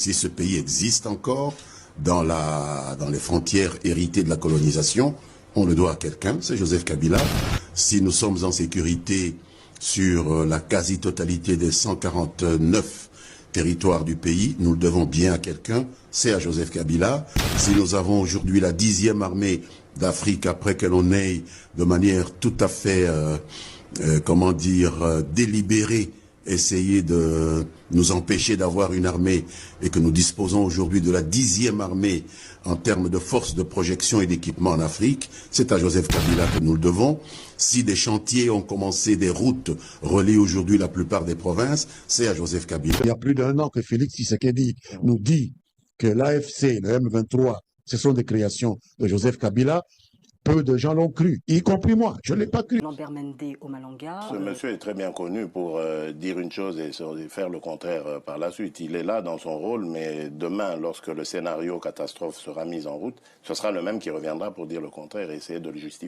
Si ce pays existe encore dans les frontières héritées de la colonisation, on le doit à quelqu'un, c'est Joseph Kabila. Si nous sommes en sécurité sur la quasi-totalité des 149 territoires du pays, nous le devons bien à quelqu'un, c'est à Joseph Kabila. Si nous avons aujourd'hui la 10e armée d'Afrique après que l'on ait de manière tout à fait, délibérée, essayer de nous empêcher d'avoir une armée et que nous disposons aujourd'hui de la 10e armée en termes de force de projection et d'équipement en Afrique, c'est à Joseph Kabila que nous le devons. Si des chantiers ont commencé, des routes relient aujourd'hui la plupart des provinces, c'est à Joseph Kabila. Il y a plus d'un an que Félix Tshisekedi nous dit que l'AFC, le M23, ce sont des créations de Joseph Kabila. Peu de gens l'ont cru, y compris moi. Je ne l'ai pas cru. Lambert Mende au Malanga. Ce monsieur est très bien connu pour dire une chose et faire le contraire par la suite. Il est là dans son rôle, mais demain, lorsque le scénario catastrophe sera mis en route, ce sera le même qui reviendra pour dire le contraire et essayer de le justifier.